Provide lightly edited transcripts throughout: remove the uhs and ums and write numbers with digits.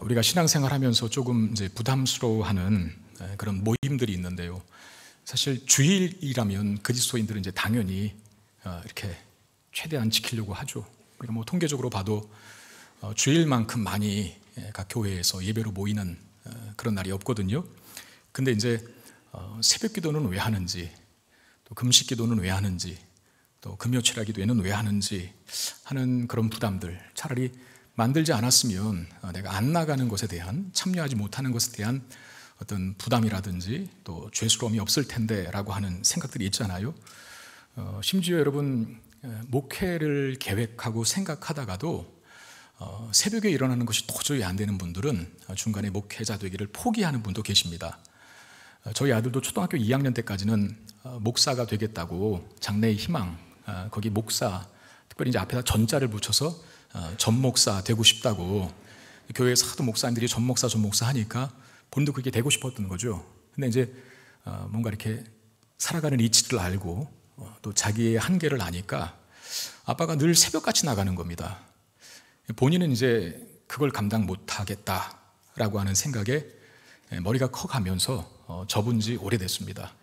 우리가 신앙생활하면서 조금 이제 부담스러워하는 그런 모임들이 있는데요. 사실 주일이라면 그리스도인들은 이제 당연히 이렇게 최대한 지키려고 하죠. 그러니까 뭐 통계적으로 봐도 주일만큼 많이 각 교회에서 예배로 모이는 그런 날이 없거든요. 근데 이제 새벽 기도는 왜 하는지, 또 금식 기도는 왜 하는지, 또 금요철야 기도회는 왜 하는지 하는 그런 부담들, 차라리 만들지 않았으면 내가 안 나가는 것에 대한, 참여하지 못하는 것에 대한 어떤 부담이라든지 또 죄스러움이 없을 텐데 라고 하는 생각들이 있잖아요. 심지어 여러분, 목회를 계획하고 생각하다가도 새벽에 일어나는 것이 도저히 안 되는 분들은 중간에 목회자 되기를 포기하는 분도 계십니다. 저희 아들도 초등학교 2학년 때까지는 목사가 되겠다고 장래의 희망, 거기 목사, 특별히 이제 앞에다 전자를 붙여서 전목사 되고 싶다고, 교회에서 하도 목사님들이 전목사 하니까 본인도 그게 되고 싶었던 거죠. 근데 이제 뭔가 이렇게 살아가는 이치를 알고 또 자기의 한계를 아니까 아빠가 늘 새벽같이 나가는 겁니다. 본인은 이제 그걸 감당 못하겠다라고 하는 생각에 머리가 커가면서 접은 지 오래됐습니다.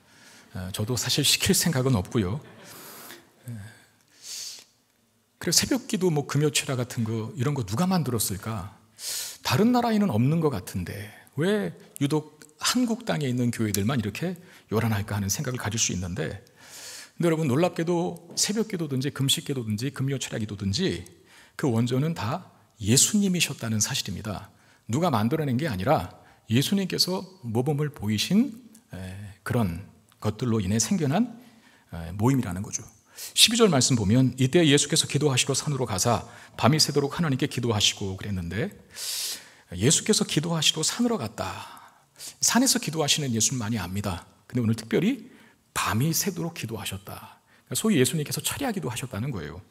저도 사실 시킬 생각은 없고요. 그래서 새벽기도 뭐 금요철야 같은 거, 이런 거 누가 만들었을까? 다른 나라에는 없는 것 같은데 왜 유독 한국 땅에 있는 교회들만 이렇게 요란할까 하는 생각을 가질 수 있는데, 근데 여러분 놀랍게도 새벽기도든지 금식기도든지 금요철야 기도든지 그 원조는 다 예수님이셨다는 사실입니다. 누가 만들어낸 게 아니라 예수님께서 모범을 보이신 그런 것들로 인해 생겨난 모임이라는 거죠. 12절 말씀 보면 이때 예수께서 기도하시러 산으로 가사 밤이 새도록 하나님께 기도하시고 그랬는데, 예수께서 기도하시러 산으로 갔다. 산에서 기도하시는 예수는 많이 압니다. 근데 오늘 특별히 밤이 새도록 기도하셨다. 소위 예수님께서 철야 기도하셨다는 거예요.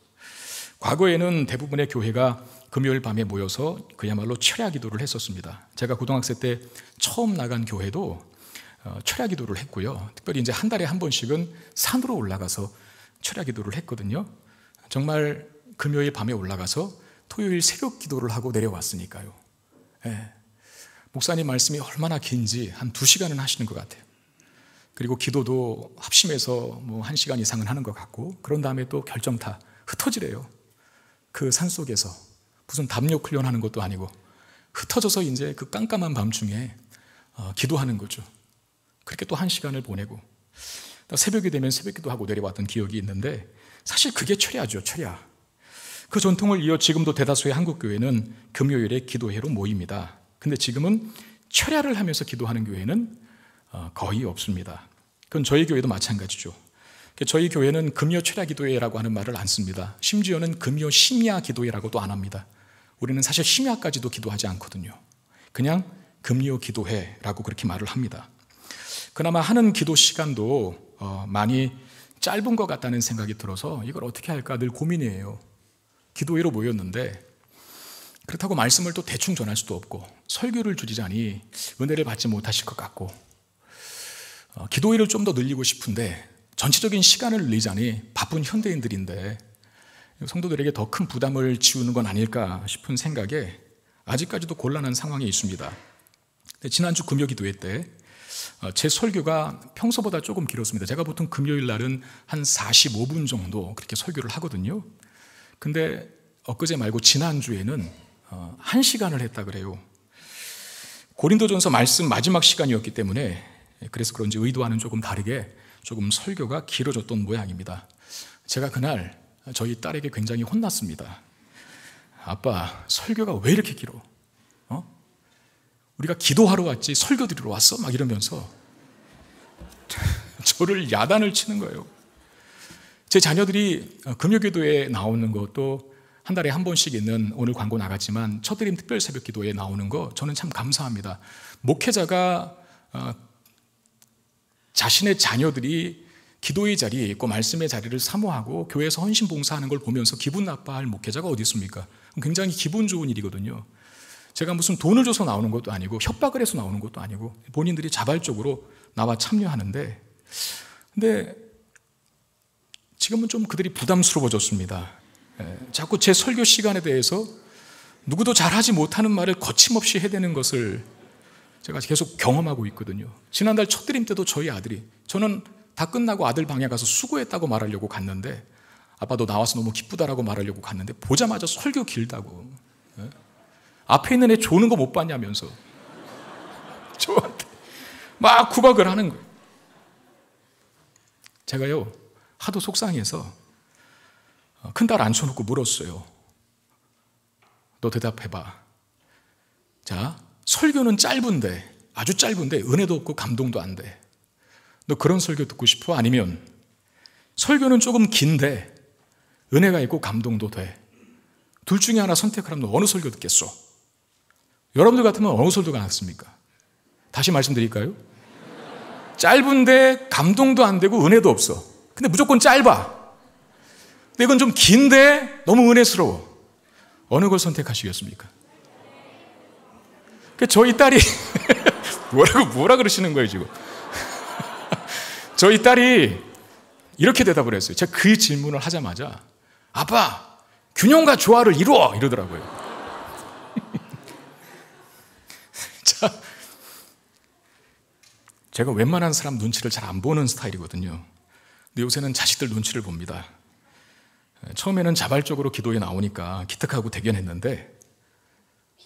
과거에는 대부분의 교회가 금요일 밤에 모여서 그야말로 철야 기도를 했었습니다. 제가 고등학생 때 처음 나간 교회도 철야 기도를 했고요. 특별히 이제 한 달에 한 번씩은 산으로 올라가서 철야 기도를 했거든요. 정말 금요일 밤에 올라가서 토요일 새벽 기도를 하고 내려왔으니까요. 목사님 말씀이 얼마나 긴지 한 2시간은 하시는 것 같아요. 그리고 기도도 합심해서 뭐 1시간 이상은 하는 것 같고, 그런 다음에 또 결정타 흩어지래요. 그 산속에서 무슨 담력 훈련하는 것도 아니고 흩어져서 이제 그 깜깜한 밤중에 기도하는 거죠. 그렇게 또 1시간을 보내고 새벽이 되면 새벽기도 하고 내려왔던 기억이 있는데, 사실 그게 철야죠, 철야. 그 전통을 이어 지금도 대다수의 한국 교회는 금요일에 기도회로 모입니다. 근데 지금은 철야를 하면서 기도하는 교회는 거의 없습니다. 그건 저희 교회도 마찬가지죠. 저희 교회는 금요 철야 기도회라고 하는 말을 안 씁니다. 심지어는 금요 심야 기도회라고도 안 합니다. 우리는 사실 심야까지도 기도하지 않거든요. 그냥 금요 기도회라고 그렇게 말을 합니다. 그나마 하는 기도 시간도 많이 짧은 것 같다는 생각이 들어서 이걸 어떻게 할까 늘 고민이에요. 기도회로 모였는데 그렇다고 말씀을 또 대충 전할 수도 없고, 설교를 줄이자니 은혜를 받지 못하실 것 같고, 기도회를 좀 더 늘리고 싶은데 전체적인 시간을 늘리자니 바쁜 현대인들인데 성도들에게 더 큰 부담을 지우는 건 아닐까 싶은 생각에 아직까지도 곤란한 상황에 있습니다. 지난주 금요 기도회 때 제 설교가 평소보다 조금 길었습니다. 제가 보통 금요일 날은 한 45분 정도 그렇게 설교를 하거든요. 근데 엊그제 말고 지난주에는 1시간을 했다 그래요. 고린도전서 말씀 마지막 시간이었기 때문에, 그래서 그런지 의도와는 조금 다르게 조금 설교가 길어졌던 모양입니다. 제가 그날 저희 딸에게 굉장히 혼났습니다. 아빠, 설교가 왜 이렇게 길어? 우리가 기도하러 왔지 설교 드리러 왔어? 막 이러면서 저를 야단을 치는 거예요. 제 자녀들이 금요기도에 나오는 것도 한 달에 한 번씩 있는, 오늘 광고 나갔지만 첫드림 특별 새벽 기도에 나오는 거 저는 참 감사합니다. 목회자가 자신의 자녀들이 기도의 자리에 있고 말씀의 자리를 사모하고 교회에서 헌신 봉사하는 걸 보면서 기분 나빠할 목회자가 어디 있습니까? 굉장히 기분 좋은 일이거든요. 제가 무슨 돈을 줘서 나오는 것도 아니고 협박을 해서 나오는 것도 아니고 본인들이 자발적으로 나와 참여하는데, 근데 지금은 좀 그들이 부담스러워졌습니다. 자꾸 제 설교 시간에 대해서 누구도 잘하지 못하는 말을 거침없이 해대는 것을 제가 계속 경험하고 있거든요. 지난달 첫 드림 때도 저희 아들이, 저는 다 끝나고 아들 방에 가서 수고했다고 말하려고 갔는데, 아빠 너 나와서 너무 기쁘다라고 말하려고 갔는데 보자마자 설교 길다고, 앞에 있는 애 조는 거 못 봤냐면서 저한테 막 구박을 하는 거예요. 제가요 하도 속상해서 큰딸 앉혀놓고 물었어요. 너 대답해봐. 자, 설교는 짧은데, 아주 짧은데 은혜도 없고 감동도 안 돼. 너 그런 설교 듣고 싶어? 아니면 설교는 조금 긴데 은혜가 있고 감동도 돼. 둘 중에 하나 선택을 하면 너 어느 설교 듣겠어? 여러분들 같으면 어느 설교가 낫습니까? 다시 말씀드릴까요? 짧은데 감동도 안 되고 은혜도 없어. 근데 무조건 짧아. 근데 이건 좀 긴데 너무 은혜스러워. 어느 걸 선택하시겠습니까? 저희 딸이 뭐라 그러시는 거예요 지금? 저희 딸이 이렇게 대답을 했어요. 제가 그 질문을 하자마자 아빠, 균형과 조화를 이루어! 이러더라고요. 자, 제가 웬만한 사람 눈치를 잘 안 보는 스타일이거든요. 근데 요새는 자식들 눈치를 봅니다. 처음에는 자발적으로 기도에 나오니까 기특하고 대견했는데,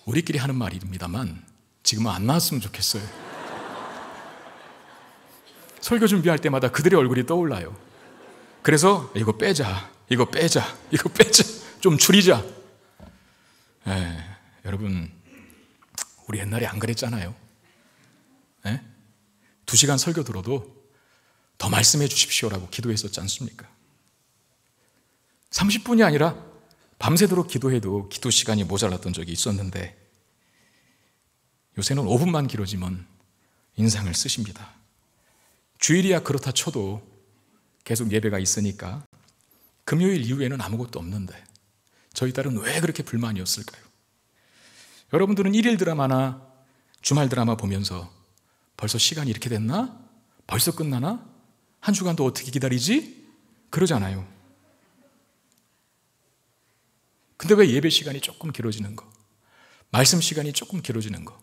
우리끼리 하는 말입니다만 지금은 안 나왔으면 좋겠어요. 설교 준비할 때마다 그들의 얼굴이 떠올라요. 그래서 이거 빼자, 좀 줄이자. 여러분, 우리 옛날에 안 그랬잖아요. 2시간 설교 들어도 더 말씀해 주십시오라고 기도했었지 않습니까? 30분이 아니라 밤새도록 기도해도 기도 시간이 모자랐던 적이 있었는데, 요새는 5분만 길어지면 인상을 쓰십니다. 주일이야 그렇다 쳐도 계속 예배가 있으니까 금요일 이후에는 아무것도 없는데 저희 딸은 왜 그렇게 불만이었을까요? 여러분들은 일일 드라마나 주말 드라마 보면서 벌써 시간이 이렇게 됐나? 벌써 끝나나? 한 주간도 어떻게 기다리지? 그러잖아요. 근데 왜 예배 시간이 조금 길어지는 거, 말씀 시간이 조금 길어지는 거,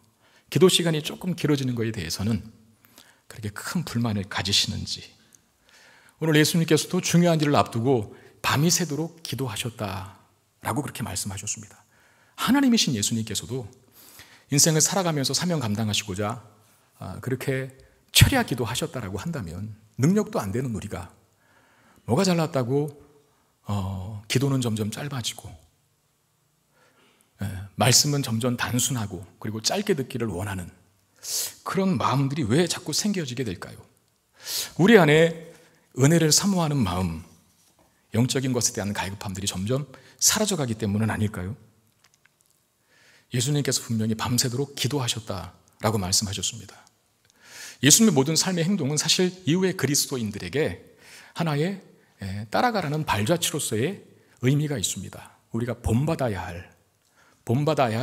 기도 시간이 조금 길어지는 거에 대해서는 그렇게 큰 불만을 가지시는지. 오늘 예수님께서도 중요한 일을 앞두고 밤이 새도록 기도하셨다라고 그렇게 말씀하셨습니다. 하나님이신 예수님께서도 인생을 살아가면서 사명 감당하시고자 그렇게 철야 기도하셨다라고 한다면, 능력도 안 되는 우리가 뭐가 잘났다고 기도는 점점 짧아지고 말씀은 점점 단순하고 그리고 짧게 듣기를 원하는 그런 마음들이 왜 자꾸 생겨지게 될까요? 우리 안에 은혜를 사모하는 마음, 영적인 것에 대한 갈급함들이 점점 사라져가기 때문은 아닐까요? 예수님께서 분명히 밤새도록 기도하셨다라고 말씀하셨습니다. 예수님의 모든 삶의 행동은 사실 이후의 그리스도인들에게 하나의 따라가라는 발자취로서의 의미가 있습니다. 우리가 본받아야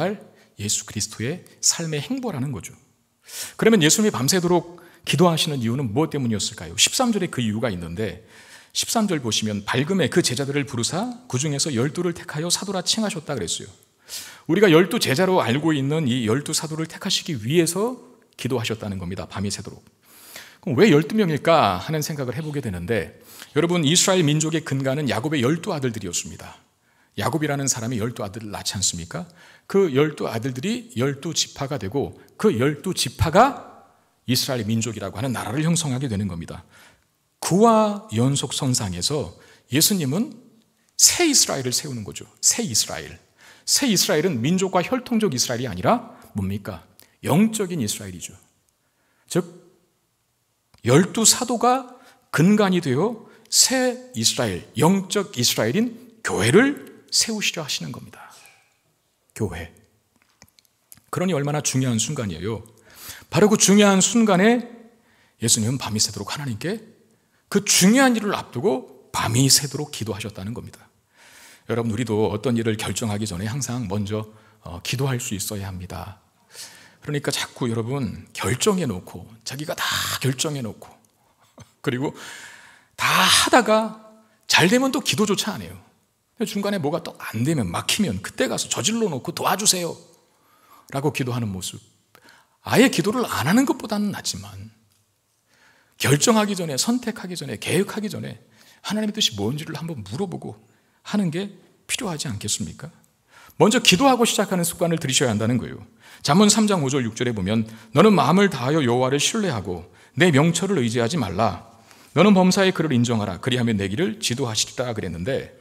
할 예수 그리스도의 삶의 행보라는 거죠. 그러면 예수님이 밤새도록 기도하시는 이유는 무엇 때문이었을까요? 13절에 그 이유가 있는데, 13절 보시면 밝음에 그 제자들을 부르사 그 중에서 12를 택하여 사도라 칭하셨다 그랬어요. 우리가 12 제자로 알고 있는 이 12 사도를 택하시기 위해서 기도하셨다는 겁니다. 밤이 새도록. 그럼 왜 12명일까 하는 생각을 해보게 되는데, 여러분, 이스라엘 민족의 근간은 야곱의 12 아들들이었습니다. 야곱이라는 사람이 12 아들을 낳지 않습니까? 그 12 아들들이 12지파가 되고 그 12지파가 이스라엘 민족이라고 하는 나라를 형성하게 되는 겁니다. 그와 연속선상에서 예수님은 새 이스라엘을 세우는 거죠. 새 이스라엘. 새 이스라엘은 민족과 혈통적 이스라엘이 아니라 뭡니까? 영적인 이스라엘이죠. 즉 12 사도가 근간이 되어 새 이스라엘, 영적 이스라엘인 교회를 세우시려 하시는 겁니다. 교회. 그러니 얼마나 중요한 순간이에요. 바로 그 중요한 순간에 예수님은 밤이 새도록 하나님께 그 중요한 일을 앞두고 밤이 새도록 기도하셨다는 겁니다. 여러분, 우리도 어떤 일을 결정하기 전에 항상 먼저 기도할 수 있어야 합니다. 그러니까 자꾸 여러분 결정해 놓고, 자기가 다 결정해 놓고, 그리고 다 하다가 잘 되면 또 기도조차 안 해요. 중간에 뭐가 또 안 되면, 막히면 그때 가서 저질러 놓고 도와주세요 라고 기도하는 모습, 아예 기도를 안 하는 것보다는 낫지만 결정하기 전에, 선택하기 전에, 계획하기 전에 하나님의 뜻이 뭔지를 한번 물어보고 하는 게 필요하지 않겠습니까? 먼저 기도하고 시작하는 습관을 들이셔야 한다는 거예요. 잠언 3장 5절 6절에 보면 너는 마음을 다하여 여호와를 신뢰하고 내 명철을 의지하지 말라. 너는 범사의 그를 인정하라. 그리하면 내 길을 지도하시리라 그랬는데,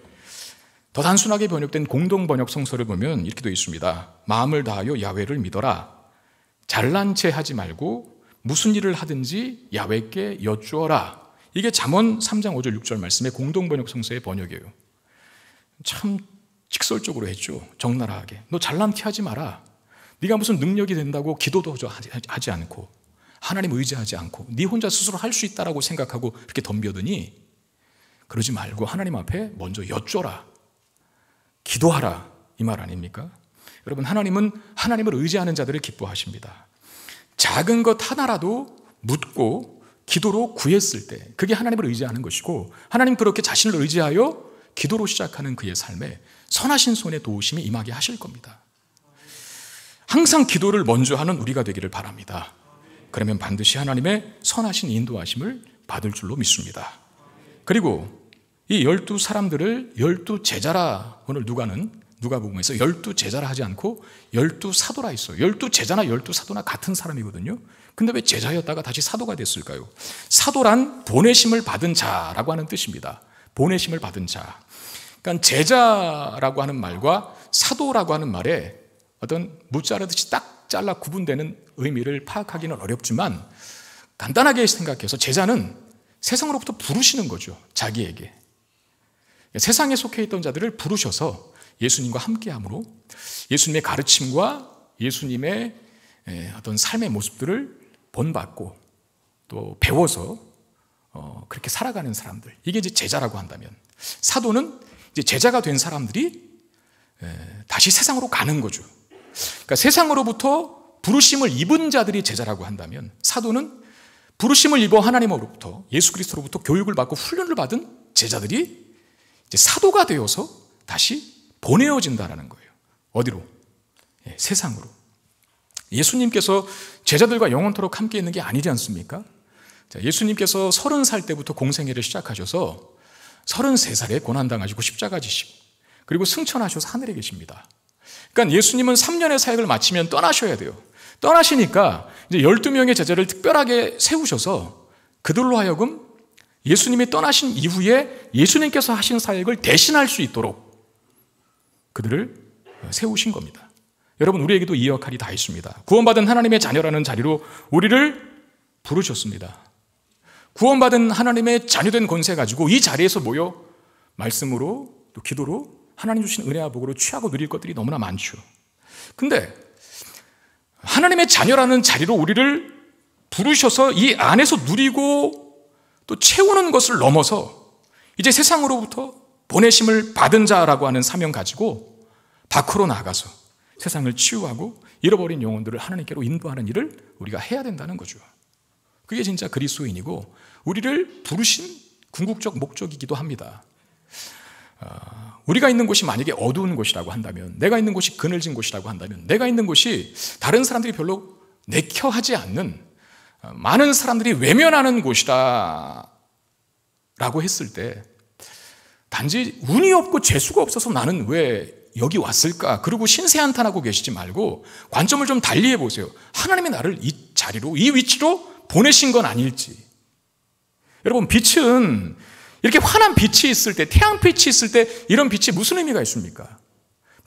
더 단순하게 번역된 공동번역 성서를 보면 이렇게 되어 있습니다. 마음을 다하여 야훼를 믿어라. 잘난 체 하지 말고 무슨 일을 하든지 야훼께 여쭈어라. 이게 잠언 3장 5절 6절 말씀의 공동번역 성서의 번역이에요. 참 직설적으로 했죠. 적나라하게. 너 잘난 티 하지 마라. 네가 무슨 능력이 된다고 기도도 하지 않고 하나님 의지하지 않고 네 혼자 스스로 할 수 있다라고 생각하고 그렇게 덤벼드니 그러지 말고 하나님 앞에 먼저 여쭈어라. 기도하라. 이 말 아닙니까? 여러분, 하나님은 하나님을 의지하는 자들을 기뻐하십니다. 작은 것 하나라도 묻고 기도로 구했을 때 그게 하나님을 의지하는 것이고, 하나님 그렇게 자신을 의지하여 기도로 시작하는 그의 삶에 선하신 손의 도우심이 임하게 하실 겁니다. 항상 기도를 먼저 하는 우리가 되기를 바랍니다. 그러면 반드시 하나님의 선하신 인도하심을 받을 줄로 믿습니다. 그리고 이 12사람들을 12제자라, 오늘 누가복음에서 12제자라 하지 않고 12사도라 했어요. 12제자나 12사도나 같은 사람이거든요. 근데 왜 제자였다가 다시 사도가 됐을까요? 사도란 보내심을 받은 자라고 하는 뜻입니다. 보내심을 받은 자. 그러니까 제자라고 하는 말과 사도라고 하는 말에 어떤 무자르듯이 딱 잘라 구분되는 의미를 파악하기는 어렵지만, 간단하게 생각해서 제자는 세상으로부터 부르시는 거죠. 자기에게. 세상에 속해 있던 자들을 부르셔서 예수님과 함께함으로 예수님의 가르침과 예수님의 어떤 삶의 모습들을 본받고 또 배워서 그렇게 살아가는 사람들, 이게 이제 제자라고 한다면, 사도는 이제 제자가 된 사람들이 다시 세상으로 가는 거죠. 그러니까 세상으로부터 부르심을 입은 자들이 제자라고 한다면, 사도는 부르심을 입어 하나님으로부터, 예수 그리스도로부터 교육을 받고 훈련을 받은 제자들이 이제 사도가 되어서 다시 보내어진다라는 거예요. 어디로? 세상으로. 예수님께서 제자들과 영원토록 함께 있는 게 아니지 않습니까? 예수님께서 30살 때부터 공생애를 시작하셔서 33살에 고난당하시고 십자가 지시고 그리고 승천하셔서 하늘에 계십니다. 그러니까 예수님은 3년의 사역을 마치면 떠나셔야 돼요. 떠나시니까 이제 12명의 제자를 특별하게 세우셔서 그들로 하여금 예수님이 떠나신 이후에 예수님께서 하신 사역을 대신할 수 있도록 그들을 세우신 겁니다. 여러분, 우리에게도 이 역할이 다 있습니다. 구원받은 하나님의 자녀라는 자리로 우리를 부르셨습니다. 구원받은 하나님의 자녀된 권세 가지고 이 자리에서 모여 말씀으로 또 기도로 하나님 주신 은혜와 복으로 취하고 누릴 것들이 너무나 많죠. 근데 하나님의 자녀라는 자리로 우리를 부르셔서 이 안에서 누리고 또 채우는 것을 넘어서 이제 세상으로부터 보내심을 받은 자라고 하는 사명 가지고 밖으로 나가서 세상을 치유하고 잃어버린 영혼들을 하나님께로 인도하는 일을 우리가 해야 된다는 거죠. 그게 진짜 그리스도인이고 우리를 부르신 궁극적 목적이기도 합니다. 우리가 있는 곳이 만약에 어두운 곳이라고 한다면, 내가 있는 곳이 그늘진 곳이라고 한다면, 내가 있는 곳이 다른 사람들이 별로 내켜하지 않는 많은 사람들이 외면하는 곳이다 라고 했을 때, 단지 운이 없고 재수가 없어서 나는 왜 여기 왔을까? 그리고 신세한탄하고 계시지 말고 관점을 좀 달리 해보세요. 하나님이 나를 이 자리로, 이 위치로 보내신 건 아닐지. 여러분, 빛은 이렇게 환한 빛이 있을 때, 태양빛이 있을 때 이런 빛이 무슨 의미가 있습니까?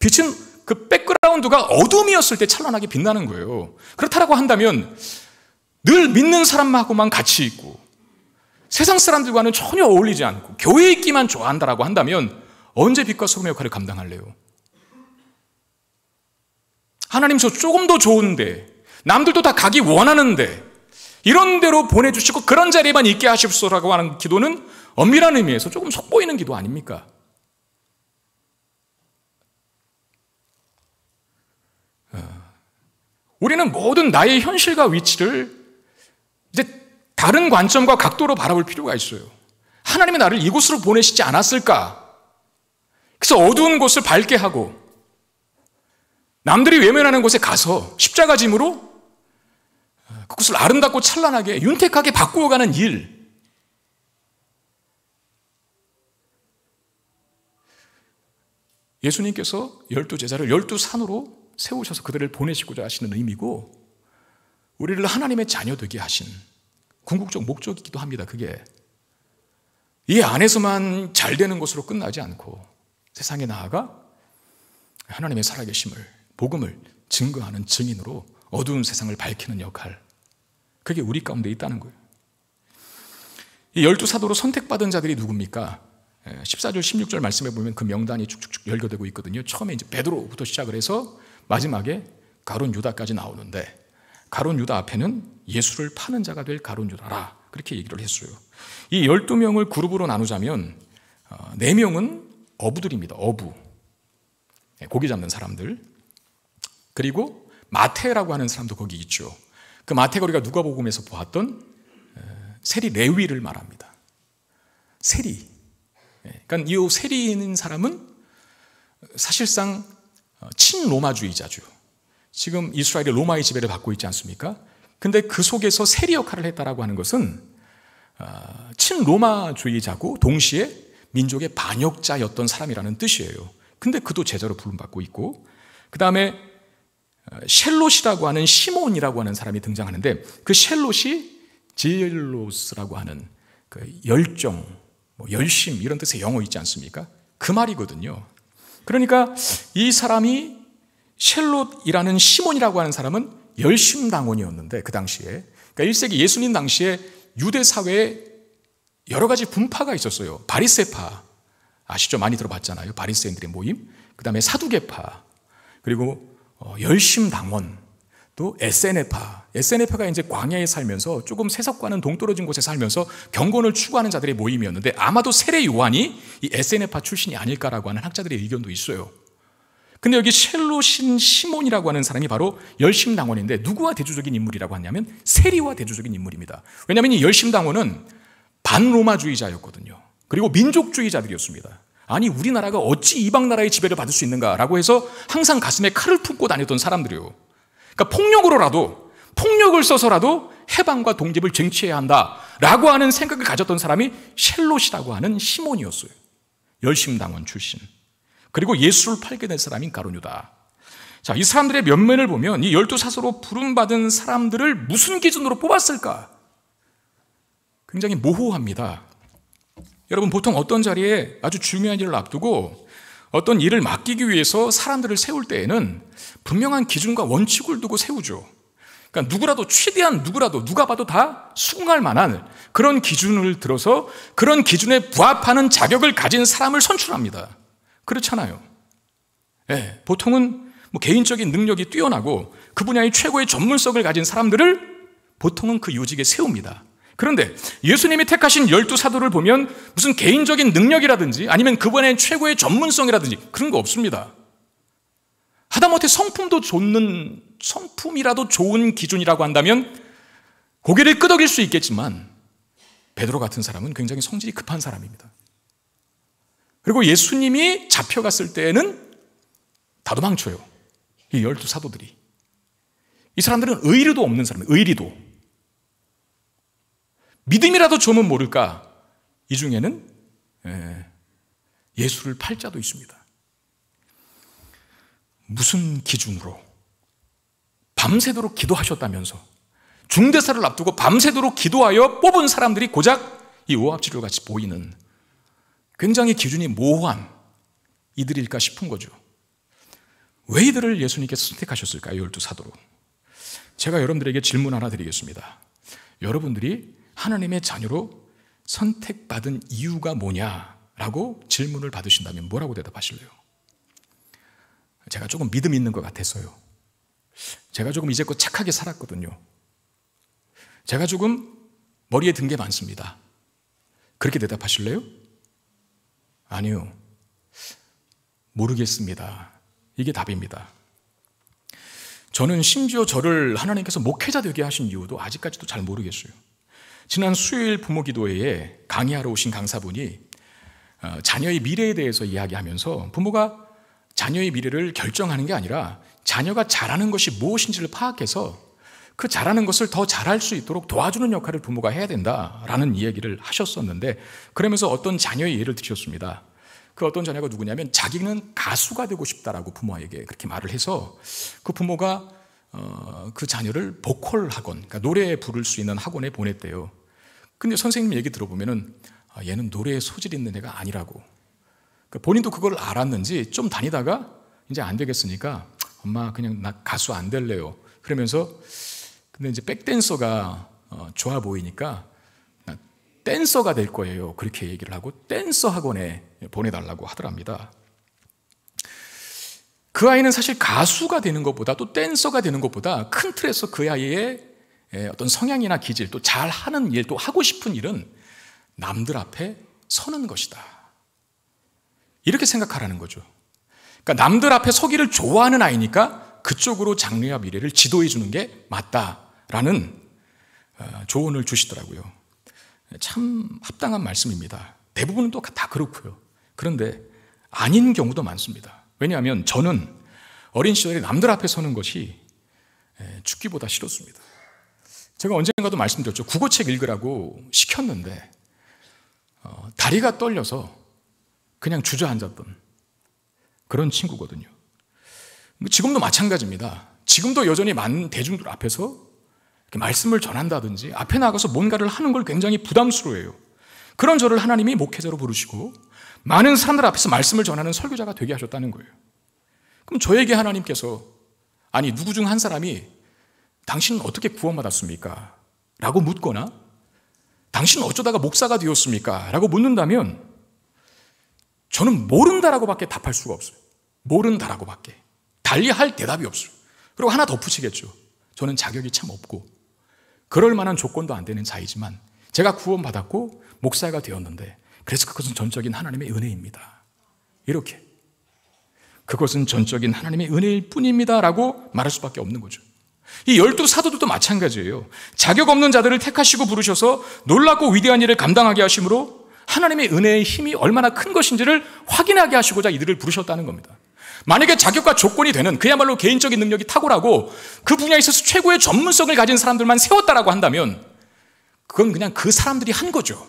빛은 그 백그라운드가 어둠이었을 때 찬란하게 빛나는 거예요. 그렇다고 한다면 늘 믿는 사람하고만 같이 있고 세상 사람들과는 전혀 어울리지 않고 교회에 있기만 좋아한다라고 한다면 언제 빛과 소금의 역할을 감당할래요? 하나님, 저 조금 더 좋은데, 남들도 다 가기 원하는데 이런 데로 보내주시고 그런 자리에만 있게 하십시오라고 하는 기도는 엄밀한 의미에서 조금 속보이는 기도 아닙니까? 우리는 모든 나의 현실과 위치를 이제 다른 관점과 각도로 바라볼 필요가 있어요. 하나님이 나를 이곳으로 보내시지 않았을까? 그래서 어두운 곳을 밝게 하고 남들이 외면하는 곳에 가서 십자가 짐으로 그것을 아름답고 찬란하게 윤택하게 바꾸어가는 일. 예수님께서 12제자를 12산으로 세우셔서 그들을 보내시고자 하시는 의미고, 우리를 하나님의 자녀 되게 하신 궁극적 목적이기도 합니다. 그게 이 안에서만 잘 되는 것으로 끝나지 않고 세상에 나아가 하나님의 살아계심을, 복음을 증거하는 증인으로 어두운 세상을 밝히는 역할, 그게 우리 가운데 있다는 거예요. 이 12사도로 선택받은 자들이 누굽니까? 14절 16절 말씀에 보면 그 명단이 쭉쭉쭉 열거되고 있거든요. 처음에 이제 베드로부터 시작을 해서 마지막에 가룟 유다까지 나오는데, 가룟 유다 앞에는 예수를 파는 자가 될 가룟 유다라, 그렇게 얘기를 했어요. 이 12명을 그룹으로 나누자면 4명은 어부들입니다. 어부, 고기 잡는 사람들. 그리고 마태라고 하는 사람도 거기 있죠. 그 마태가 우리가 누가복음에서 보았던 세리 레위를 말합니다. 세리. 그러니까 이 세리인 사람은 사실상 친로마주의자죠. 지금 이스라엘이 로마의 지배를 받고 있지 않습니까? 근데 그 속에서 세리 역할을 했다라고 하는 것은 친로마주의자고 동시에 민족의 반역자였던 사람이라는 뜻이에요. 근데 그도 제자로 부름받고 있고, 그 다음에 셸롯이라고 하는 시몬이라고 하는 사람이 등장하는데, 그 셸롯이 지엘로스라고 하는 그 열정, 열심 이런 뜻의 영어 있지 않습니까? 그 말이거든요. 그러니까 이 사람이, 셸롯이라는 시몬이라고 하는 사람은 열심당원이었는데, 그 당시에, 그러니까 1세기 예수님 당시에 유대 사회에 여러 가지 분파가 있었어요. 바리새파 아시죠? 많이 들어봤잖아요. 바리새인들의 모임. 그 다음에 사두개파, 그리고 열심당원, 또 에세네파가 이제 광야에 살면서 조금 세속과는 동떨어진 곳에 살면서 경건을 추구하는 자들의 모임이었는데, 아마도 세례 요한이 이 에세네파 출신이 아닐까라고 하는 학자들의 의견도 있어요. 근데 여기 셸롯인 시몬이라고 하는 사람이 바로 열심당원인데, 누구와 대조적인 인물이라고 하냐면 세리와 대조적인 인물입니다. 왜냐하면 이 열심당원은 반로마주의자였거든요. 그리고 민족주의자들이었습니다. 아니, 우리나라가 어찌 이방 나라의 지배를 받을 수 있는가라고 해서 항상 가슴에 칼을 품고 다녔던 사람들이에요. 그러니까 폭력을 써서라도 해방과 독립을 쟁취해야 한다라고 하는 생각을 가졌던 사람이 셸롯이라고 하는 시몬이었어요. 열심당원 출신. 그리고 예수를 팔게 된 사람인 가룟 유다. 자, 이 사람들의 면면을 보면 이 12사도로 부름받은 사람들을 무슨 기준으로 뽑았을까? 굉장히 모호합니다. 여러분, 보통 어떤 자리에 아주 중요한 일을 앞두고 어떤 일을 맡기기 위해서 사람들을 세울 때에는 분명한 기준과 원칙을 두고 세우죠. 그러니까 누구라도, 최대한 누구라도, 누가 봐도 다 수긍할 만한 그런 기준을 들어서 그런 기준에 부합하는 자격을 가진 사람을 선출합니다. 그렇잖아요. 네, 보통은 개인적인 능력이 뛰어나고 그 분야의 최고의 전문성을 가진 사람들을 보통은 그 요직에 세웁니다. 그런데 예수님이 택하신 12사도를 보면 무슨 개인적인 능력이라든지 아니면 그분의 최고의 전문성이라든지 그런 거 없습니다. 하다못해 성품이라도 좋은 기준이라고 한다면 고개를 끄덕일 수 있겠지만, 베드로 같은 사람은 굉장히 성질이 급한 사람입니다. 그리고 예수님이 잡혀갔을 때에는 다 도망쳐요. 이 12사도들이. 이 사람들은 의리도 없는 사람이에요. 의리도. 믿음이라도 좀은 모를까? 이 중에는 예수를 팔 자도 있습니다. 무슨 기준으로? 밤새도록 기도하셨다면서, 중대사를 앞두고 밤새도록 기도하여 뽑은 사람들이 고작 이 오합지졸 같이 보이는 굉장히 기준이 모호한 이들일까 싶은 거죠. 왜 이들을 예수님께서 선택하셨을까요? 12사도로. 제가 여러분들에게 질문 하나 드리겠습니다. 여러분들이 하나님의 자녀로 선택받은 이유가 뭐냐라고 질문을 받으신다면 뭐라고 대답하실래요? 제가 조금 믿음 있는 것 같아서요. 제가 조금 이제껏 착하게 살았거든요. 제가 조금 머리에 든 게 많습니다. 그렇게 대답하실래요? 아니요. 모르겠습니다. 이게 답입니다. 저는 심지어 저를 하나님께서 목회자 되게 하신 이유도 아직까지도 잘 모르겠어요. 지난 수요일 부모기도회에 강의하러 오신 강사분이 자녀의 미래에 대해서 이야기하면서 부모가 자녀의 미래를 결정하는 게 아니라 자녀가 잘하는 것이 무엇인지를 파악해서 그 잘하는 것을 더 잘할 수 있도록 도와주는 역할을 부모가 해야 된다라는 이야기를 하셨었는데, 그러면서 어떤 자녀의 예를 드셨습니다. 그 어떤 자녀가 누구냐면 자기는 가수가 되고 싶다라고 부모에게 그렇게 말을 해서 그 부모가 그 자녀를 보컬 학원, 그러니까 노래 부를 수 있는 학원에 보냈대요. 근데 선생님 얘기 들어보면은 얘는 노래에 소질 있는 애가 아니라고. 그러니까 본인도 그걸 알았는지 좀 다니다가 이제 안 되겠으니까 엄마 그냥 나 가수 안 될래요. 그러면서 근데 이제 백댄서가 좋아 보이니까 나 댄서가 될 거예요. 그렇게 얘기를 하고 댄서 학원에 보내달라고 하더랍니다. 그 아이는 사실 가수가 되는 것보다 또 댄서가 되는 것보다 큰 틀에서 그 아이의 어떤 성향이나 기질, 또 잘하는 일, 또 하고 싶은 일은 남들 앞에 서는 것이다. 이렇게 생각하라는 거죠. 그러니까 남들 앞에 서기를 좋아하는 아이니까 그쪽으로 장래와 미래를 지도해 주는 게 맞다라는 조언을 주시더라고요. 참 합당한 말씀입니다. 대부분은 또 다 그렇고요. 그런데 아닌 경우도 많습니다. 왜냐하면 저는 어린 시절에 남들 앞에 서는 것이 죽기보다 싫었습니다. 제가 언젠가도 말씀드렸죠. 국어책 읽으라고 시켰는데 다리가 떨려서 그냥 주저앉았던 그런 친구거든요. 지금도 마찬가지입니다. 지금도 여전히 많은 대중들 앞에서 이렇게 말씀을 전한다든지 앞에 나가서 뭔가를 하는 걸 굉장히 부담스러워해요. 그런 저를 하나님이 목회자로 부르시고 많은 사람들 앞에서 말씀을 전하는 설교자가 되게 하셨다는 거예요. 그럼 저에게 하나님께서 아니 누구 중 한 사람이 당신은 어떻게 구원받았습니까? 라고 묻거나 당신은 어쩌다가 목사가 되었습니까? 라고 묻는다면 저는 모른다라고밖에 답할 수가 없어요. 모른다라고밖에. 달리 할 대답이 없어요. 그리고 하나 덧붙이겠죠. 저는 자격이 참 없고 그럴 만한 조건도 안 되는 자이지만 제가 구원받았고 목사가 되었는데 그래서 그것은 전적인 하나님의 은혜입니다. 이렇게. 그것은 전적인 하나님의 은혜일 뿐입니다 라고 말할 수밖에 없는 거죠. 이 12 사도들도 마찬가지예요. 자격 없는 자들을 택하시고 부르셔서 놀랍고 위대한 일을 감당하게 하심으로 하나님의 은혜의 힘이 얼마나 큰 것인지를 확인하게 하시고자 이들을 부르셨다는 겁니다. 만약에 자격과 조건이 되는 그야말로 개인적인 능력이 탁월하고 그 분야에 있어서 최고의 전문성을 가진 사람들만 세웠다라고 한다면 그건 그냥 그 사람들이 한 거죠.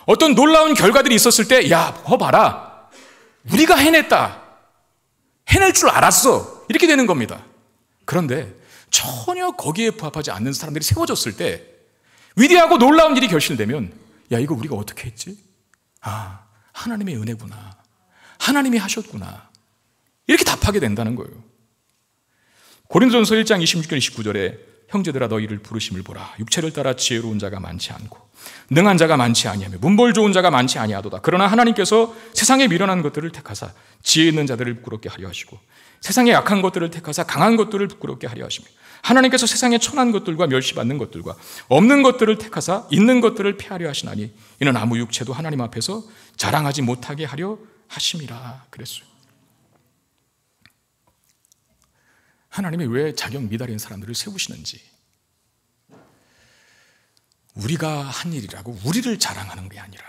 어떤 놀라운 결과들이 있었을 때 야, 봐라. 우리가 해냈다. 해낼 줄 알았어. 이렇게 되는 겁니다. 그런데 전혀 거기에 부합하지 않는 사람들이 세워졌을 때 위대하고 놀라운 일이 결실되면 야, 이거 우리가 어떻게 했지? 아, 하나님의 은혜구나. 하나님이 하셨구나. 이렇게 답하게 된다는 거예요. 고린도전서 1장 26절 29절에 형제들아 너희를 부르심을 보라. 육체를 따라 지혜로운 자가 많지 않고 능한 자가 많지 아니하며 문벌 좋은 자가 많지 아니하도다. 그러나 하나님께서 세상에 미련한 것들을 택하사 지혜 있는 자들을 부끄럽게 하려 하시고 세상에 약한 것들을 택하사 강한 것들을 부끄럽게 하려 하시며 하나님께서 세상에 천한 것들과 멸시받는 것들과 없는 것들을 택하사 있는 것들을 폐하려 하시나니 이는 아무 육체도 하나님 앞에서 자랑하지 못하게 하려 하심이라 그랬어요. 하나님이 왜 자격 미달인 사람들을 세우시는지, 우리가 한 일이라고 우리를 자랑하는 게 아니라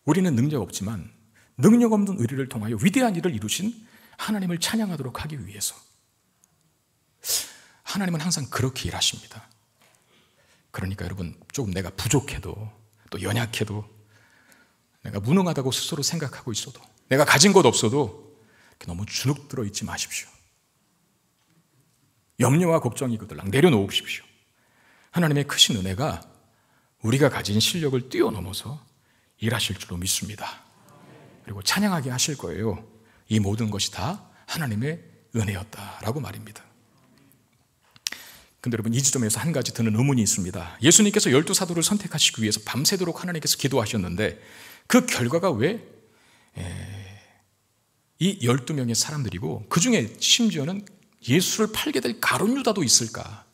우리는 능력 없지만 능력 없는 우리를 통하여 위대한 일을 이루신 하나님을 찬양하도록 하기 위해서 하나님은 항상 그렇게 일하십니다. 그러니까 여러분 조금 내가 부족해도 또 연약해도 내가 무능하다고 스스로 생각하고 있어도 내가 가진 것 없어도 너무 주눅들어 있지 마십시오. 염려와 걱정이 그들랑 내려놓으십시오. 하나님의 크신 은혜가 우리가 가진 실력을 뛰어넘어서 일하실 줄로 믿습니다. 그리고 찬양하게 하실 거예요. 이 모든 것이 다 하나님의 은혜였다라고 말입니다. 근데 여러분 이 지점에서 한 가지 드는 의문이 있습니다. 예수님께서 12 사도를 선택하시기 위해서 밤새도록 하나님께서 기도하셨는데 그 결과가 왜 이 12명의 사람들이고 그 중에 심지어는 예수를 팔게 될 가룟 유다도 있을까?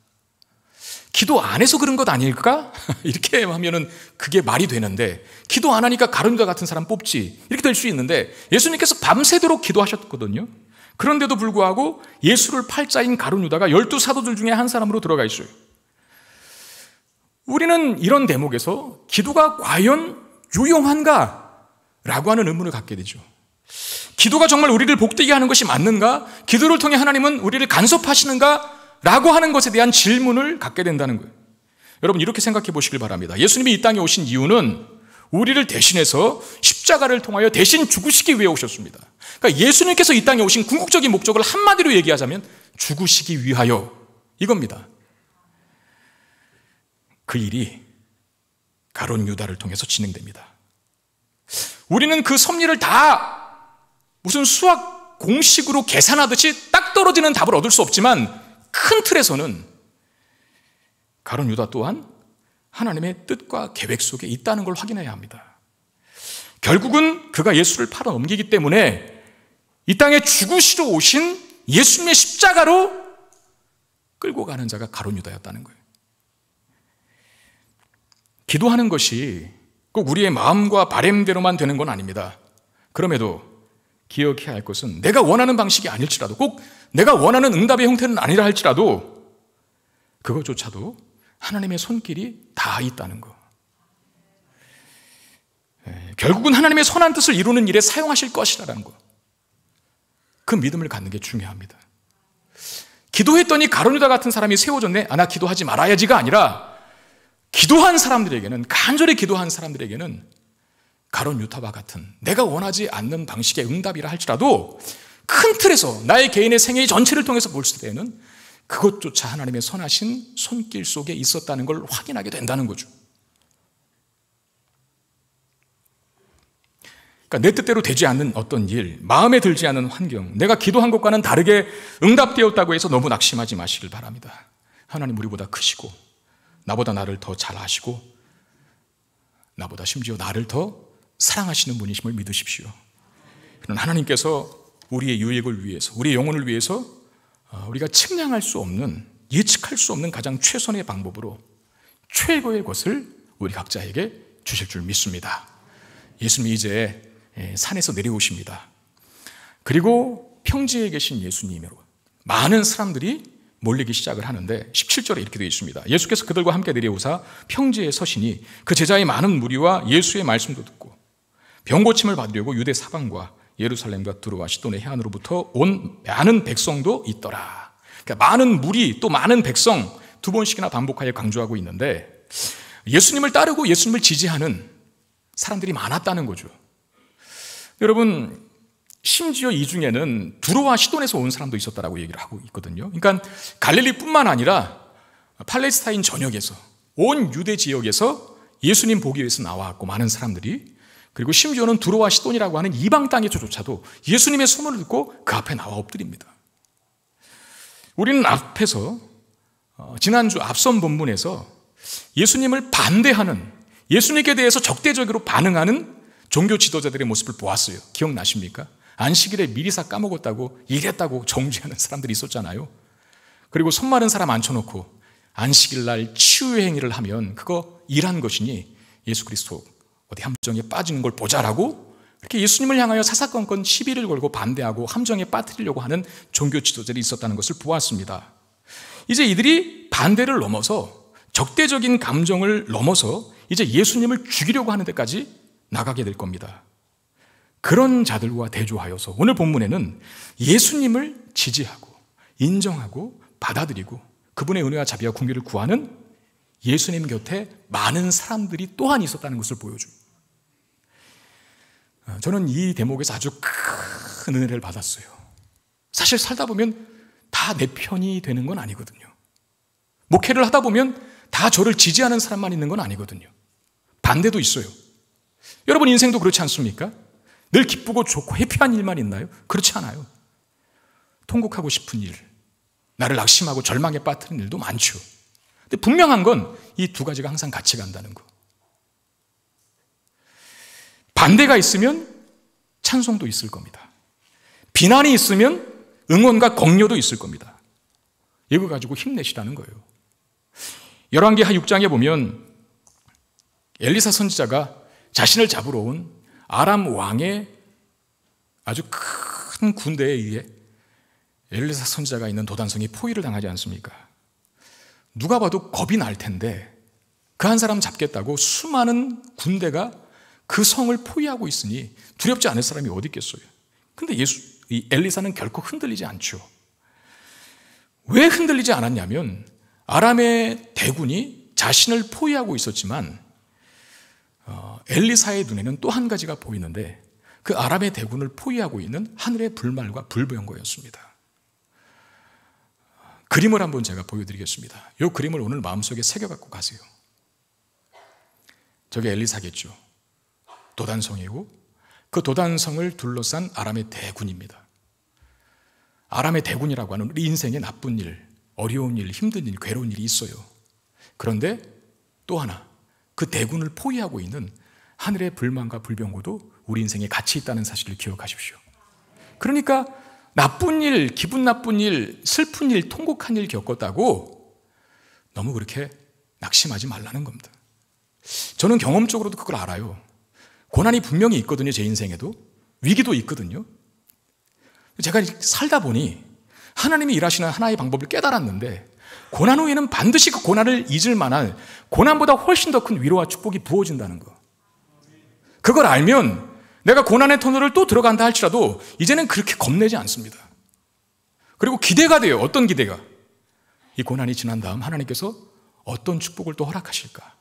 기도 안 해서 그런 것 아닐까? 이렇게 하면은 그게 말이 되는데 기도 안 하니까 가룟 유다 같은 사람 뽑지 이렇게 될 수 있는데 예수님께서 밤새도록 기도하셨거든요. 그런데도 불구하고 예수를 팔 자인 가룟 유다가 12 사도들 중에 한 사람으로 들어가 있어요. 우리는 이런 대목에서 기도가 과연 유용한가? 라고 하는 의문을 갖게 되죠. 기도가 정말 우리를 복되게 하는 것이 맞는가? 기도를 통해 하나님은 우리를 간섭하시는가? 라고 하는 것에 대한 질문을 갖게 된다는 거예요. 여러분 이렇게 생각해 보시길 바랍니다. 예수님이 이 땅에 오신 이유는 우리를 대신해서 십자가를 통하여 대신 죽으시기 위해 오셨습니다. 그러니까 예수님께서 이 땅에 오신 궁극적인 목적을 한마디로 얘기하자면 죽으시기 위하여 이겁니다. 그 일이 가룟 유다를 통해서 진행됩니다. 우리는 그 섭리를 다 무슨 수학 공식으로 계산하듯이 딱 떨어지는 답을 얻을 수 없지만 큰 틀에서는 가룟 유다 또한 하나님의 뜻과 계획 속에 있다는 걸 확인해야 합니다. 결국은 그가 예수를 팔아 넘기기 때문에 이 땅에 죽으시러 오신 예수님의 십자가로 끌고 가는 자가 가룟 유다였다는 거예요. 기도하는 것이 꼭 우리의 마음과 바램대로만 되는 건 아닙니다. 그럼에도 기억해야 할 것은 내가 원하는 방식이 아닐지라도, 꼭 내가 원하는 응답의 형태는 아니라 할지라도 그것조차도 하나님의 손길이 다 있다는 거. 결국은 하나님의 선한 뜻을 이루는 일에 사용하실 것이라는 거. 그 믿음을 갖는 게 중요합니다. 기도했더니 가룟 유다 같은 사람이 세워졌네. 나 기도하지 말아야지가 아니라 기도한 사람들에게는, 간절히 기도한 사람들에게는 가룟 유다와 같은 내가 원하지 않는 방식의 응답이라 할지라도 큰 틀에서 나의 개인의 생애 전체를 통해서 볼 때에는 그것조차 하나님의 선하신 손길 속에 있었다는 걸 확인하게 된다는 거죠. 그러니까 내 뜻대로 되지 않는 어떤 일, 마음에 들지 않는 환경, 내가 기도한 것과는 다르게 응답되었다고 해서 너무 낙심하지 마시길 바랍니다. 하나님 우리보다 크시고 나보다 나를 더 잘 아시고 나보다 심지어 나를 더 사랑하시는 분이심을 믿으십시오. 하나님께서 우리의 유익을 위해서, 우리의 영혼을 위해서 우리가 측량할 수 없는, 예측할 수 없는 가장 최선의 방법으로 최고의 것을 우리 각자에게 주실 줄 믿습니다. 예수님이 이제 산에서 내려오십니다. 그리고 평지에 계신 예수님으로 많은 사람들이 몰리기 시작을 하는데 17절에 이렇게 되어 있습니다. 예수께서 그들과 함께 내려오사 평지에 서시니 그 제자의 많은 무리와 예수의 말씀도 듣고 병고침을 받으려고 유대 사방과 예루살렘과 두로와 시돈의 해안으로부터 온 많은 백성도 있더라. 그러니까 많은 무리 또 많은 백성 두 번씩이나 반복하여 강조하고 있는데 예수님을 따르고 예수님을 지지하는 사람들이 많았다는 거죠. 여러분 심지어 이 중에는 두로와 시돈에서 온 사람도 있었다라고 얘기를 하고 있거든요. 그러니까 갈릴리뿐만 아니라 팔레스타인 전역에서 온 유대 지역에서 예수님 보기 위해서 나와왔고 많은 사람들이, 그리고 심지어는 두로와 시돈이라고 하는 이방 땅에서조차도 예수님의 소문을 듣고 그 앞에 나와 엎드립니다. 우리는 앞에서 지난주 앞선 본문에서 예수님을 반대하는, 예수님께 대해서 적대적으로 반응하는 종교 지도자들의 모습을 보았어요. 기억나십니까? 안식일에 미리사 까먹었다고 이랬다고 정죄하는 사람들이 있었잖아요. 그리고 손 마른 사람 앉혀놓고 안식일 날 치유의 행위를 하면 그거 일한 것이니 예수 그리스도 어디 함정에 빠지는 걸 보자라고 이렇게 예수님을 향하여 사사건건 시비를 걸고 반대하고 함정에 빠뜨리려고 하는 종교 지도자들이 있었다는 것을 보았습니다. 이제 이들이 반대를 넘어서 적대적인 감정을 넘어서 이제 예수님을 죽이려고 하는 데까지 나가게 될 겁니다. 그런 자들과 대조하여서 오늘 본문에는 예수님을 지지하고 인정하고 받아들이고 그분의 은혜와 자비와 궁기를 구하는 예수님 곁에 많은 사람들이 또한 있었다는 것을 보여줍니다. 저는 이 대목에서 아주 큰 은혜를 받았어요. 사실 살다 보면 다 내 편이 되는 건 아니거든요. 목회를 하다 보면 다 저를 지지하는 사람만 있는 건 아니거든요. 반대도 있어요. 여러분 인생도 그렇지 않습니까? 늘 기쁘고 좋고 해피한 일만 있나요? 그렇지 않아요. 통곡하고 싶은 일, 나를 낙심하고 절망에 빠뜨리는 일도 많죠. 근데 분명한 건 이 두 가지가 항상 같이 간다는 거. 반대가 있으면 찬송도 있을 겁니다. 비난이 있으면 응원과 격려도 있을 겁니다. 이거 가지고 힘내시라는 거예요. 열왕기하 6장에 보면 엘리사 선지자가 자신을 잡으러 온 아람 왕의 아주 큰 군대에 의해 엘리사 선지자가 있는 도단성이 포위를 당하지 않습니까? 누가 봐도 겁이 날 텐데 그 한 사람 잡겠다고 수많은 군대가 그 성을 포위하고 있으니 두렵지 않을 사람이 어디 있겠어요? 근데 이 엘리사는 결코 흔들리지 않죠. 왜 흔들리지 않았냐면 아람의 대군이 자신을 포위하고 있었지만 엘리사의 눈에는 또 한 가지가 보이는데 그 아람의 대군을 포위하고 있는 하늘의 불말과 불병거였습니다. 그림을 한번 제가 보여드리겠습니다. 이 그림을 오늘 마음속에 새겨갖고 가세요. 저게 엘리사겠죠. 도단성이고 그 도단성을 둘러싼 아람의 대군입니다. 아람의 대군이라고 하는 우리 인생에 나쁜 일, 어려운 일, 힘든 일, 괴로운 일이 있어요. 그런데 또 하나, 그 대군을 포위하고 있는 하늘의 불만과 불병거도 우리 인생에 같이 있다는 사실을 기억하십시오. 그러니까 나쁜 일, 기분 나쁜 일, 슬픈 일, 통곡한 일 겪었다고 너무 그렇게 낙심하지 말라는 겁니다. 저는 경험적으로도 그걸 알아요. 고난이 분명히 있거든요. 제 인생에도 위기도 있거든요. 제가 살다 보니 하나님이 일하시는 하나의 방법을 깨달았는데 고난 후에는 반드시 그 고난을 잊을 만한 고난보다 훨씬 더 큰 위로와 축복이 부어진다는 거. 그걸 알면 내가 고난의 터널을 또 들어간다 할지라도 이제는 그렇게 겁내지 않습니다. 그리고 기대가 돼요. 어떤 기대가? 이 고난이 지난 다음 하나님께서 어떤 축복을 또 허락하실까?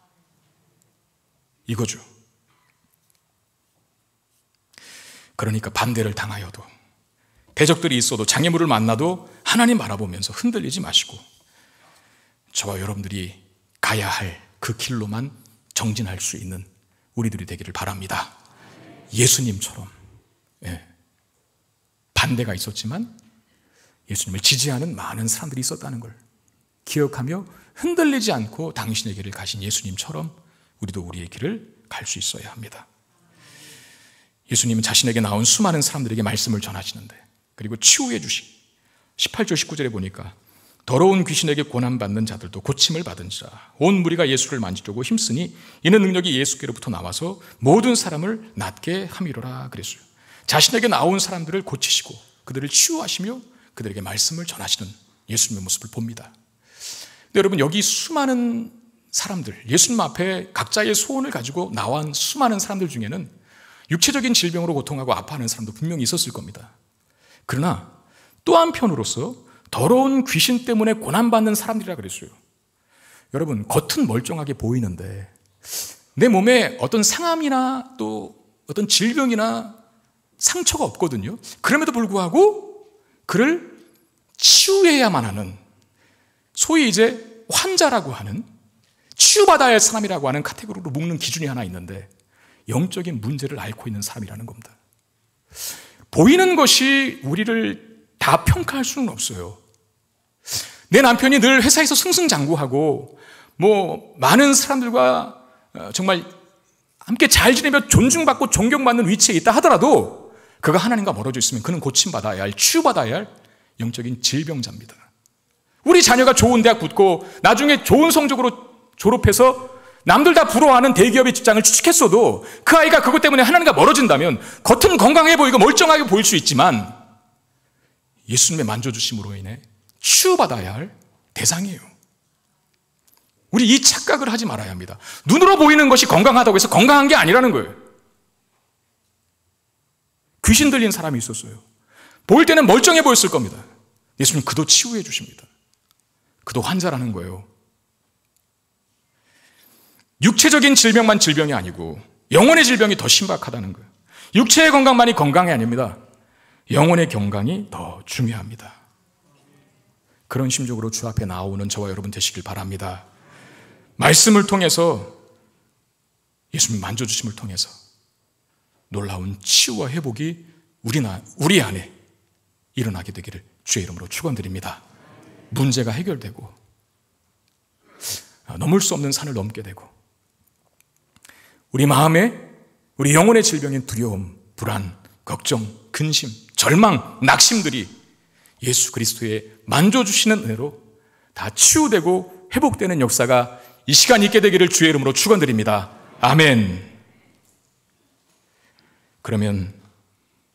이거죠. 그러니까 반대를 당하여도 대적들이 있어도 장애물을 만나도 하나님 바라보면서 흔들리지 마시고 저와 여러분들이 가야 할 그 길로만 정진할 수 있는 우리들이 되기를 바랍니다. 예수님처럼 반대가 있었지만 예수님을 지지하는 많은 사람들이 있었다는 걸 기억하며 흔들리지 않고 당신의 길을 가신 예수님처럼 우리도 우리의 길을 갈 수 있어야 합니다. 예수님은 자신에게 나온 수많은 사람들에게 말씀을 전하시는데 그리고 치유해 주시 18절 19절에 보니까 더러운 귀신에게 고난받는 자들도 고침을 받은지라 온 무리가 예수를 만지려고 힘쓰니 이는 능력이 예수께로부터 나와서 모든 사람을 낫게 함이로라 그랬어요. 자신에게 나온 사람들을 고치시고 그들을 치유하시며 그들에게 말씀을 전하시는 예수님의 모습을 봅니다. 근데 여러분 여기 수많은 사람들 예수님 앞에 각자의 소원을 가지고 나온 수많은 사람들 중에는 육체적인 질병으로 고통하고 아파하는 사람도 분명히 있었을 겁니다. 그러나 또 한편으로서 더러운 귀신 때문에 고난받는 사람들이라 그랬어요. 여러분 겉은 멀쩡하게 보이는데 내 몸에 어떤 상함이나 또 어떤 질병이나 상처가 없거든요. 그럼에도 불구하고 그를 치유해야만 하는 소위 이제 환자라고 하는 치유받아야 할 사람이라고 하는 카테고리로 묶는 기준이 하나 있는데 영적인 문제를 앓고 있는 사람이라는 겁니다. 보이는 것이 우리를 다 평가할 수는 없어요. 내 남편이 늘 회사에서 승승장구하고 많은 사람들과 정말 함께 잘 지내며 존중받고 존경받는 위치에 있다 하더라도 그가 하나님과 멀어져 있으면 그는 고침받아야 할, 치유받아야 할 영적인 질병자입니다. 우리 자녀가 좋은 대학 붙고 나중에 좋은 성적으로 졸업해서 남들 다 부러워하는 대기업의 직장을 취직했어도 그 아이가 그것 때문에 하나님과 멀어진다면 겉은 건강해 보이고 멀쩡하게 보일 수 있지만 예수님의 만져주심으로 인해 치유받아야 할 대상이에요. 우리 이 착각을 하지 말아야 합니다. 눈으로 보이는 것이 건강하다고 해서 건강한 게 아니라는 거예요. 귀신 들린 사람이 있었어요. 보일 때는 멀쩡해 보였을 겁니다. 예수님 그도 치유해 주십니다. 그도 환자라는 거예요. 육체적인 질병만 질병이 아니고 영혼의 질병이 더 심각하다는 거예요. 육체의 건강만이 건강이 아닙니다. 영혼의 건강이 더 중요합니다. 그런 심적으로 주 앞에 나오는 저와 여러분 되시길 바랍니다. 말씀을 통해서 예수님 만져주심을 통해서 놀라운 치유와 회복이 우리 안에 일어나게 되기를 주의 이름으로 축원드립니다. 문제가 해결되고 넘을 수 없는 산을 넘게 되고 우리 마음에 우리 영혼의 질병인 두려움, 불안, 걱정, 근심, 절망, 낙심들이 예수 그리스도의 만져주시는 은혜로 다 치유되고 회복되는 역사가 이 시간 있게 되기를 주의 이름으로 축원드립니다. 아멘. 그러면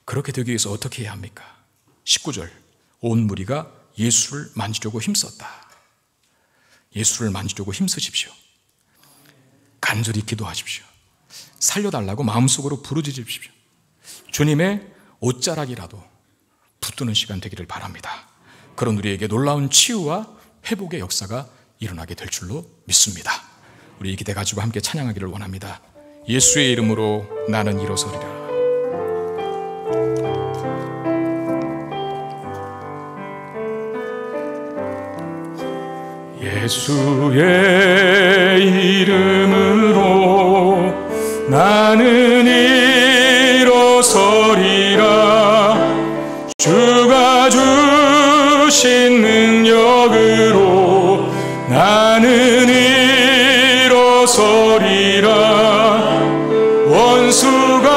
그렇게 되기 위해서 어떻게 해야 합니까? 19절 온 무리가 예수를 만지려고 힘썼다. 예수를 만지려고 힘쓰십시오. 간절히 기도하십시오. 살려달라고 마음속으로 부르짖으십시오. 주님의 옷자락이라도 붙드는 시간 되기를 바랍니다. 그런 우리에게 놀라운 치유와 회복의 역사가 일어나게 될 줄로 믿습니다. 우리 이 기대 가지고 함께 찬양하기를 원합니다. 예수의 이름으로 나는 일어서리라. 예수의 이름으로 나는 일어서리라. 주가 주신 능력으로 나는 일어서리라. 원수가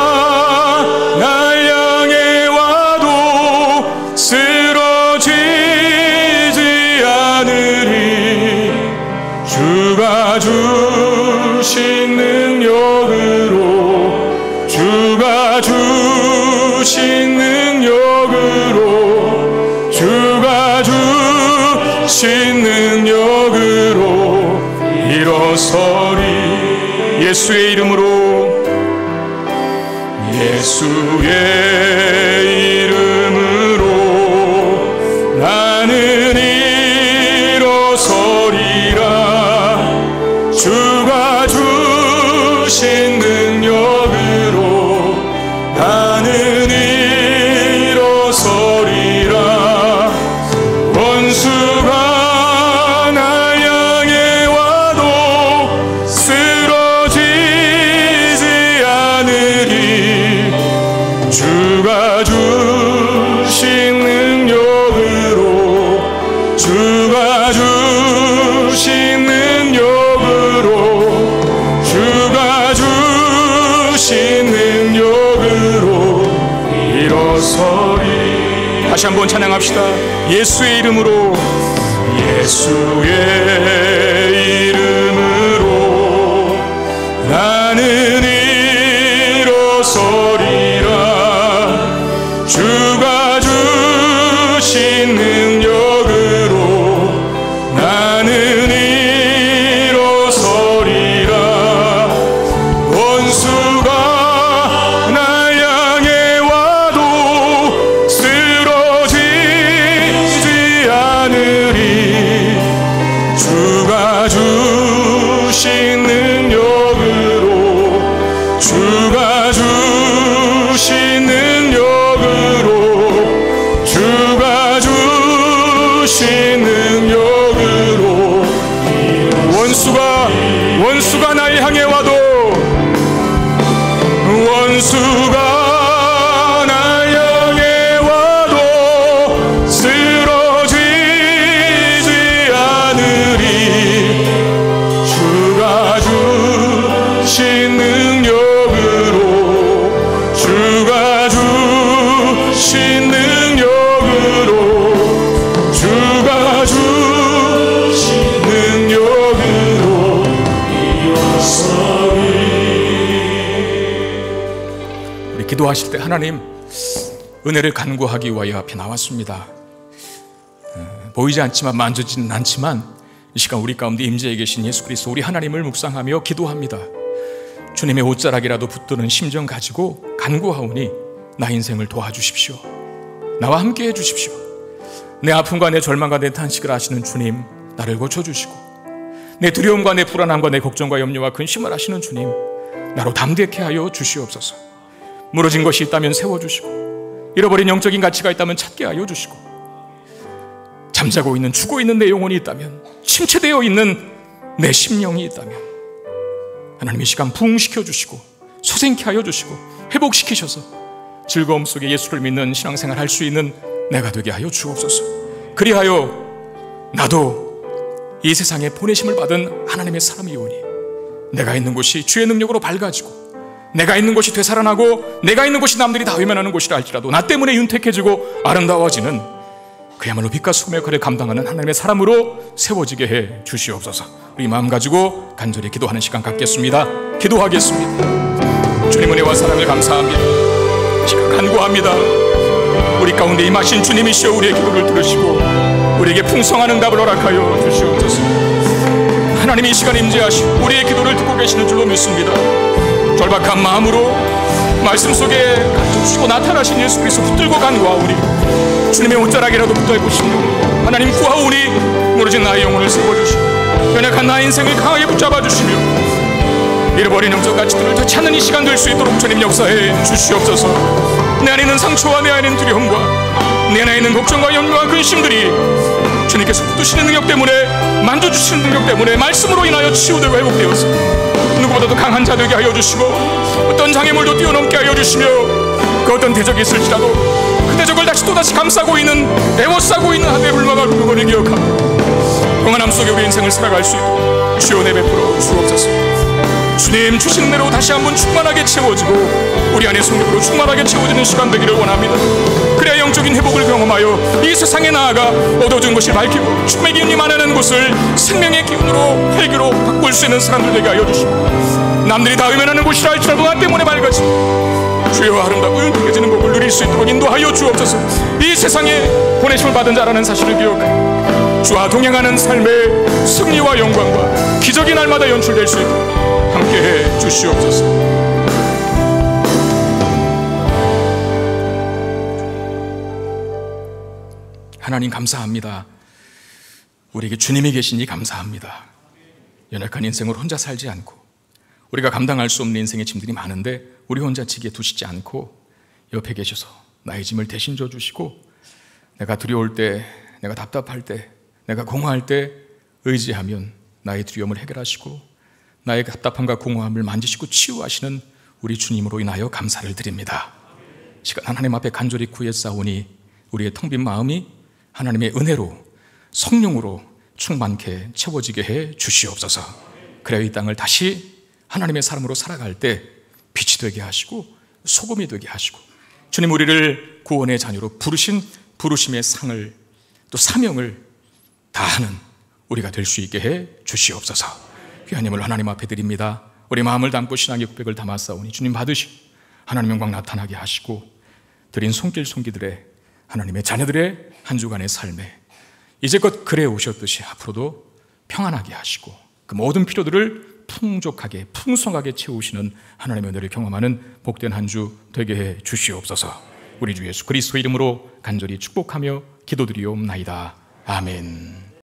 날 향해 와도 쓰러지지 않으리. 주가 주신 능력으로, 주가 주신 능력으로, 주가 주신 능력으로 일어서리. 예수의 이름으로, 예수의 이름으로 나는 일어서리라. 주가 주신 능력으로 나는 일어서리라. 원수가 날 향해 와도 쓰러지지 않으리. 주가 주신 능력으로, 주가 주신 능력으로, 주가 주신 능력으로 일어서리. 다시 한번 찬양합시다. 예수의 이름으로, 예수의 이름으로 나는 일어서리라. 주가 주신 능력으로 나는 일어서리라. 원수가 날 향해 와도 쓰러지지 않으리. 주가 주신 능력으로, 주가 주신 능력으로, 주가 주신 능력으로. 원수가 날 향해 와도, 원수가 날 향해 와도 쓰러지지 않으리. 주가 주신 능력으로, 주가 주신 능력으로, 주가 주신 능력으로 일어서리. 우리 기도하실 때 하나님 은혜를 간구하기 위하여 앞에 나왔습니다. 보이지 않지만, 만져지는 않지만 이 시간 우리 가운데 임재해 계신 예수 그리스도 우리 하나님을 묵상하며 기도합니다. 주님의 옷자락이라도 붙드는 심정 가지고 간구하오니 나 인생을 도와주십시오. 나와 함께 해주십시오. 내 아픔과 내 절망과 내 탄식을 아시는 주님, 나를 고쳐주시고, 내 두려움과 내 불안함과 내 걱정과 염려와 근심을 아시는 주님, 나로 담대케 하여 주시옵소서. 무너진 것이 있다면 세워주시고, 잃어버린 영적인 가치가 있다면 찾게 하여 주시고, 잠자고 있는, 죽어 있는 내 영혼이 있다면, 침체되어 있는 내 심령이 있다면 하나님 이 시간 부흥시켜 주시고 소생케 하여 주시고 회복시키셔서 즐거움 속에 예수를 믿는 신앙생활 할 수 있는 내가 되게 하여 주옵소서. 그리하여 나도 이 세상에 보내심을 받은 하나님의 사람이오니 내가 있는 곳이 주의 능력으로 밝아지고, 내가 있는 곳이 되살아나고, 내가 있는 곳이 남들이 다 외면하는 곳이라 할지라도 나 때문에 윤택해지고 아름다워지는 그야말로 빛과 소금의 역할을 감당하는 하나님의 사람으로 세워지게 해 주시옵소서. 우리 마음 가지고 간절히 기도하는 시간 갖겠습니다. 기도하겠습니다. 주님 은혜와 사랑을 감사합니다. 지금 간구합니다. 우리 가운데 임하신 주님이시여 우리의 기도를 들으시고 우리에게 풍성한 응답을 허락하여 주시옵소서. 하나님이 이 시간 임재하시고 우리의 기도를 듣고 계시는 줄로 믿습니다. 절박한 마음으로 말씀 속에 가르쳐주시고 나타나신 예수 그리스도 붙들고 간구하오니 주님의 옷자락이라도 붙들고 싶노. 하나님 구하오니 무너진 나의 영혼을 세워주시고 연약한 나의 인생을 강하게 붙잡아 주시며 잃어버린 영적 가치들을 되찾는 이 시간 될 수 있도록 주님 역사해 주시옵소서. 내 안에 있는 상처와 내 안에 있는 두려움과 내 안에 있는 걱정과 염려와 근심들이 주님께서 붙드시는 능력 때문에, 만져주시는 능력 때문에 말씀으로 인하여 치유되고 회복되어서 누구보다도 강한 자 되게 하여 주시고 어떤 장애물도 뛰어넘게 하여 주시며 그 어떤 대적이 있을지라도 그 대적을 또다시 감싸고 있는, 에워싸고 있는 하늘의 불망을 그거를 기억하고 평안함 속에 우리 인생을 살아갈 수 있도록 주여 내베풀어 주옵소서. 주님 주시는 대로 다시 한번 충만하게 채워지고 우리 안에 성령으로 충만하게 채워지는 시간 되기를 원합니다. 그래야 영적인 회복을 경험하여 이 세상에 나아가 어두워진 것을 밝히고 죽음의 기운이 많아는 곳을 생명의 기운으로, 활기로 바꿀 수 있는 사람들 되게 하여 주시고 남들이 다 외면하는 곳이라 할지라도 나 때문에 밝아지 주여 아름답고 윤택해지는 복을 누릴 수 있도록 인도하여 주옵소서. 이 세상에 보내심을 받은 자라는 사실을 기억하여 주와 동행하는 삶의 승리와 영광과 기적이 날마다 연출될 수 있도록 함께해 주시옵소서. 하나님 감사합니다. 우리에게 주님이 계시니 감사합니다. 연약한 인생을 혼자 살지 않고 우리가 감당할 수 없는 인생의 짐들이 많은데 우리 혼자 지게 두시지 않고 옆에 계셔서 나의 짐을 대신 져주시고 내가 두려울 때, 내가 답답할 때, 내가 공허할 때 의지하면 나의 두려움을 해결하시고 나의 답답함과 공허함을 만지시고 치유하시는 우리 주님으로 인하여 감사를 드립니다. 시간 하나님 앞에 간절히 구했사오니 우리의 텅 빈 마음이 하나님의 은혜로, 성령으로 충만케 채워지게 해 주시옵소서. 그래야 이 땅을 다시 하나님의 사람으로 살아갈 때 빛이 되게 하시고 소금이 되게 하시고 주님 우리를 구원의 자녀로 부르신 부르심의 상을, 또 사명을 다하는 우리가 될 수 있게 해 주시옵소서. 귀한 힘을 하나님 앞에 드립니다. 우리 마음을 담고 신앙의 고백을 담았사오니 주님 받으시고 하나님의 영광 나타나게 하시고 드린 손길들의 하나님의 자녀들의 한 주간의 삶에 이제껏 그래 오셨듯이 앞으로도 평안하게 하시고 그 모든 필요들을 풍족하게 풍성하게 채우시는 하나님의 은혜를 경험하는 복된 한 주 되게 해 주시옵소서. 우리 주 예수 그리스도 이름으로 간절히 축복하며 기도드리옵나이다. 아멘.